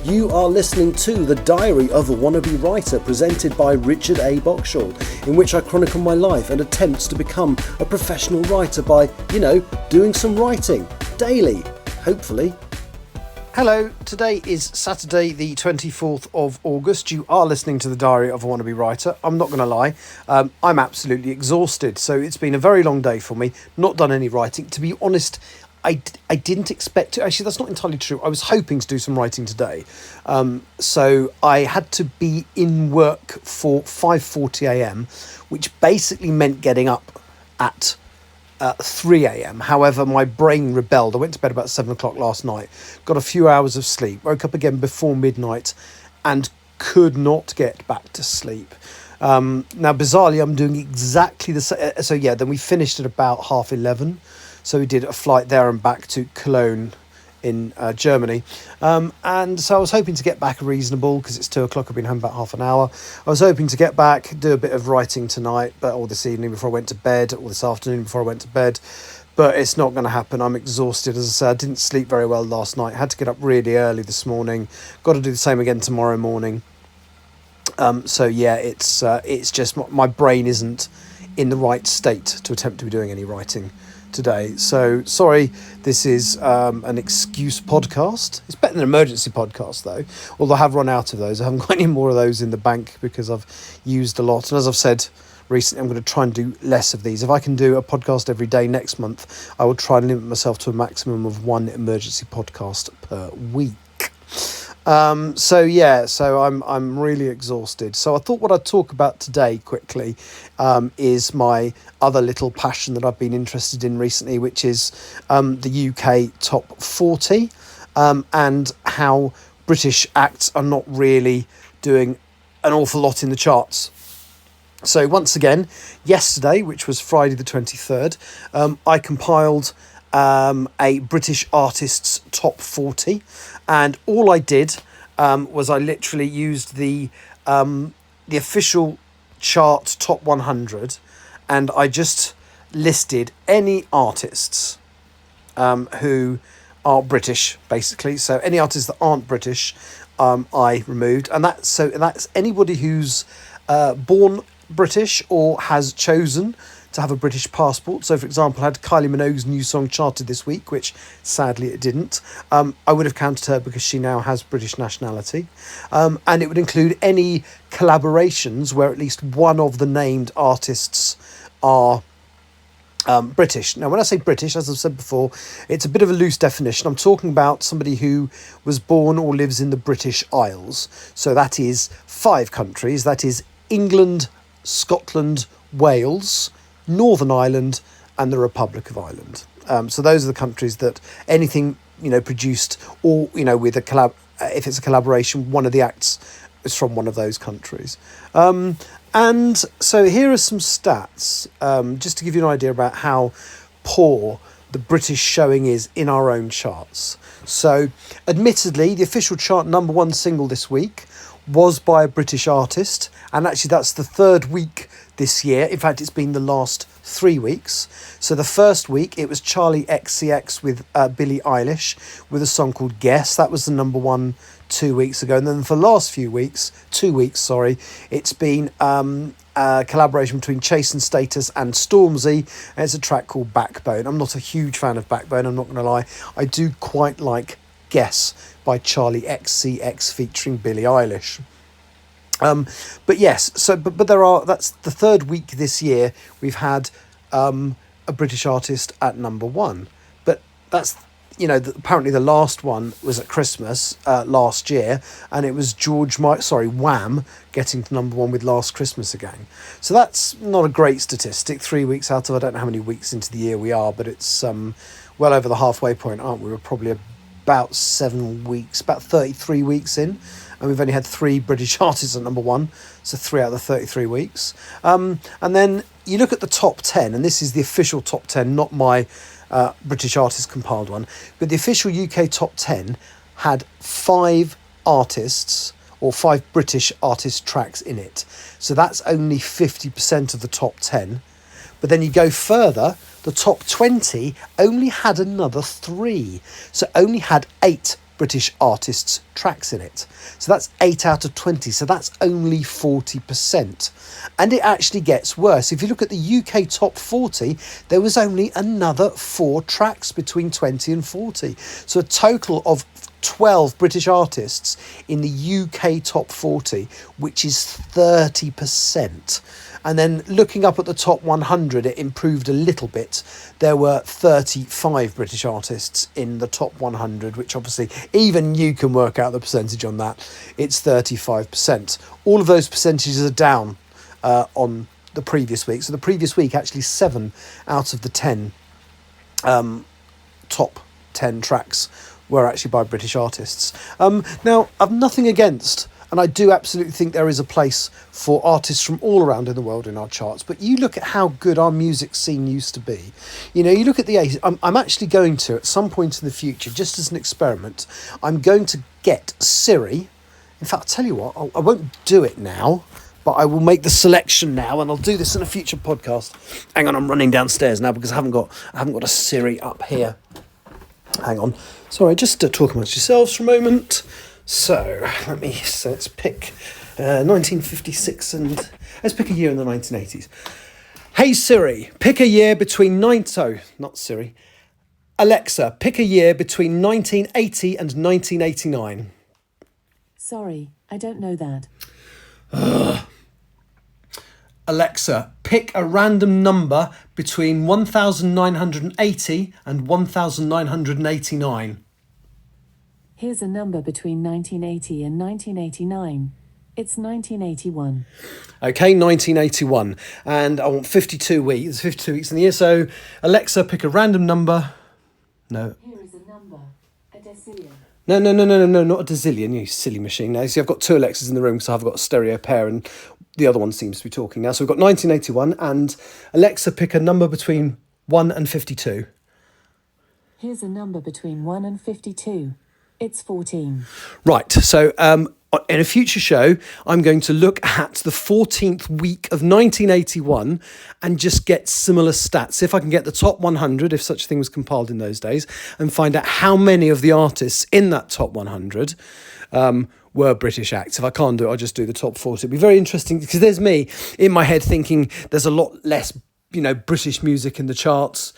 You are listening to The Diary of a Wannabe Writer, presented by Richard A. Boxshall, in which I chronicle my life and attempts to become a professional writer by, doing some writing daily, hopefully. Hello, today is Saturday the 24th of August. You are listening to The Diary of a Wannabe Writer. I'm not going to lie, I'm absolutely exhausted. So it's been a very long day for me, not done any writing. To be honest, I didn't expect to. Actually, that's not entirely true. I was hoping to do some writing today. So I had to be in work for 5:40 a.m, which basically meant getting up at 3 a.m. However, my brain rebelled. I went to bed about 7 o'clock last night, got a few hours of sleep, woke up again before midnight and could not get back to sleep. Now, bizarrely, I'm doing exactly the same. So yeah, then we finished at about 11:30. So we did a flight there and back to Cologne in Germany. And so I was hoping to get back reasonable because it's 2 o'clock. I've been home about half an hour. I was hoping to get back, do a bit of writing tonight, or this evening before I went to bed, or this afternoon before I went to bed. But it's not going to happen. I'm exhausted. As I said, I didn't sleep very well last night. I had to get up really early this morning. Got to do the same again tomorrow morning. So yeah, it's just my brain isn't in the right state to attempt to be doing any writing today. So sorry, this is an excuse podcast. It's better than an emergency podcast though, although I have run out of those. I haven't got any more of those in the bank because I've used a lot, and as I've said recently, I'm going to try and do less of these. If I can do a podcast every day next month, I will try and limit myself to a maximum of one emergency podcast per week. So I'm really exhausted. So I thought what I'd talk about today quickly is my other little passion that I've been interested in recently, which is the UK top 40 and how British acts are not really doing an awful lot in the charts. So once again, yesterday, which was Friday the 23rd, I compiled a British artist's top 40, and all I did was I literally used the official chart top 100, and I just listed any artists who are British, basically. So any artists that aren't British, I removed, and that's anybody who's born British or has chosen to have a British passport. So, for example, had Kylie Minogue's new song charted this week, which sadly it didn't. I would have counted her because she now has British nationality. And it would include any collaborations where at least one of the named artists are British. Now, when I say British, as I've said before, it's a bit of a loose definition. I'm talking about somebody who was born or lives in the British Isles. So that is 5 countries. That is England, Scotland, Wales, Northern Ireland and the Republic of Ireland. So those are the countries that anything, produced or, with a collab, if it's a collaboration, one of the acts is from one of those countries. And so here are some stats, just to give you an idea about how poor the British showing is in our own charts. So admittedly, the official chart number 1 single this week was by a British artist, and actually that's the 3rd week this year. In fact, it's been the last 3 weeks. So the first week it was Charlie XCX with Billie Eilish with a song called Guess. That was the number 1 2 weeks ago, and then for the last 2 weeks, it's been a collaboration between Chase and Status and Stormzy, and it's a track called Backbone. I'm not a huge fan of Backbone, I'm not going to lie. I do quite like Guess by Charlie XCX featuring Billie Eilish. But yes, but that's the 3rd week this year we've had a British artist at number 1. But that's, apparently the last one was at Christmas last year, and it was Wham getting to number 1 with Last Christmas again. So that's not a great statistic. 3 weeks out of, I don't know how many weeks into the year we are, but it's well over the halfway point, aren't we? We're probably about 7 weeks, about 33 weeks in, and we've only had 3 British artists at number 1, so 3 out of the 33 weeks. And then you look at the top 10, and this is the official top 10, not my British artist compiled one, but the official UK top 10 had 5 artists or 5 British artist tracks in it. So that's only 50% of the top 10. But then you go further, the top 20 only had another 3. So only had 8 British artists' tracks in it. So that's 8 out of 20. So that's only 40%. And it actually gets worse. If you look at the UK top 40, there was only another 4 tracks between 20 and 40. So a total of 12 British artists in the UK top 40, which is 30%. And then looking up at the top 100, it improved a little bit. There were 35 British artists in the top 100, which obviously even you can work out the percentage on that. It's 35%. All of those percentages are down on the previous week. So the previous week, actually 7 out of the 10 top 10 tracks were actually by British artists. Now, I've nothing against, and I do absolutely think there is a place for artists from all around in the world in our charts, but you look at how good our music scene used to be. You know, you look at the 80s. I'm actually going to, at some point in the future, just as an experiment, I'm going to get Siri. In fact, I'll tell you what, I won't do it now, but I will make the selection now, and I'll do this in a future podcast. Hang on, I'm running downstairs now because I haven't got a Siri up here. Hang on. Sorry, just talk amongst yourselves for a moment. So let's pick 1956 and let's pick a year in the 1980s. Hey Siri, pick a year between Alexa, pick a year between 1980 and 1989. Sorry, I don't know that. Alexa, pick a random number between 1980 and 1989. Here's a number between 1980 and 1989. It's 1981. Okay, 1981. And I want 52 weeks. There's 52 weeks in the year. So, Alexa, pick a random number. No. Here is a number. A decillion. No, not a decillion, you silly machine. Now, see, I've got 2 Alexas in the room, so I've got a stereo pair, and the other one seems to be talking now. So we've got 1981, and Alexa, pick a number between 1 and 52. Here's a number between 1 and 52. It's 14. Right, so in a future show, I'm going to look at the 14th week of 1981 and just get similar stats. See if I can get the top 100, if such a thing was compiled in those days, and find out how many of the artists in that top 100 were British acts. If I can't do it, I'll just do the top 40. It'll be very interesting because there's me in my head thinking there's a lot less, British music in the charts.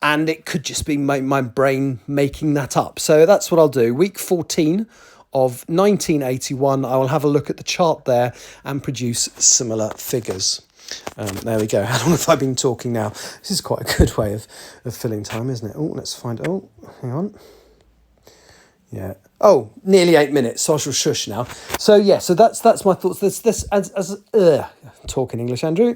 And it could just be my brain making that up. So that's what I'll do. Week 14 of 1981, I will have a look at the chart there and produce similar figures. There we go. How long have I been talking now? This is quite a good way of filling time, isn't it? Oh, let's find... Oh, hang on. Yeah. Oh, nearly 8 minutes, so I shall shush now. So yeah, so that's my thoughts. This talking English, Andrew,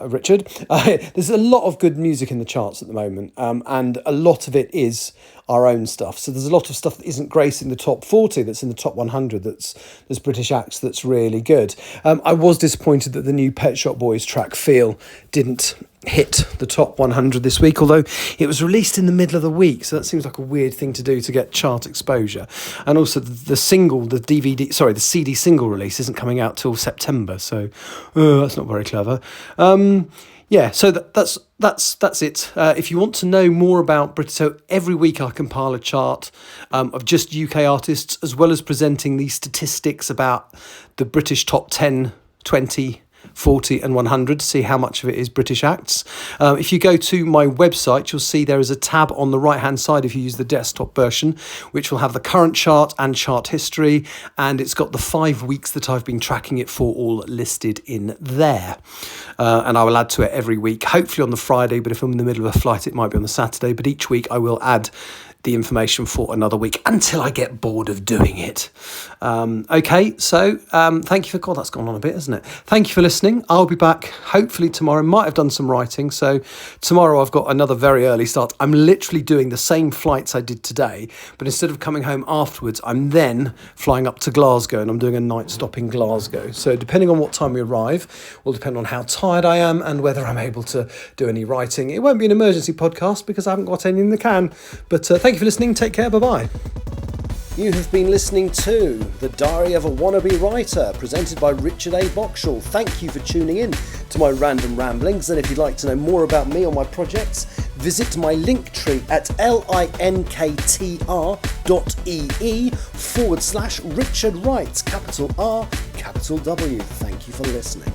Richard. There's a lot of good music in the charts at the moment, and a lot of it is our own stuff. So there's a lot of stuff that isn't gracing the top 40 that's in the top 100 that's British acts that's really good. I was disappointed that the new Pet Shop Boys track Feel didn't hit the top 100 this week, although it was released in the middle of the week, so that seems like a weird thing to do to get chart exposure. And also the CD single release isn't coming out till September, so that's not very clever. Yeah, so that's it. If you want to know more about British, so every week I compile a chart of just UK artists, as well as presenting these statistics about the British top 10, 20, 40 and 100 to see how much of it is British acts. If you go to my website, you'll see there is a tab on the right hand side if you use the desktop version, which will have the current chart and chart history, and it's got the 5 weeks that I've been tracking it for all listed in there. And I will add to it every week, hopefully on the Friday, but if I'm in the middle of a flight it might be on the Saturday, but each week I will add the information for another week until I get bored of doing it. Okay, so thank you for... God, that's gone on a bit, hasn't it? Thank you for listening. I'll be back hopefully tomorrow. Might have done some writing. So tomorrow I've got another very early start. I'm literally doing the same flights I did today, but instead of coming home afterwards, I'm then flying up to Glasgow, and I'm doing a night stop in Glasgow. So depending on what time we arrive will depend on how tired I am and whether I'm able to do any writing. It won't be an emergency podcast because I haven't got any in the can. But thank you for listening. Take care. Bye-bye. You have been listening to The Diary of a Wannabe Writer, presented by Richard A. Boxall. Thank you for tuning in to my random ramblings, and if you'd like to know more about me or my projects, visit my link tree at linktr.ee/Richard Wright, capital R, capital W. Thank you for listening.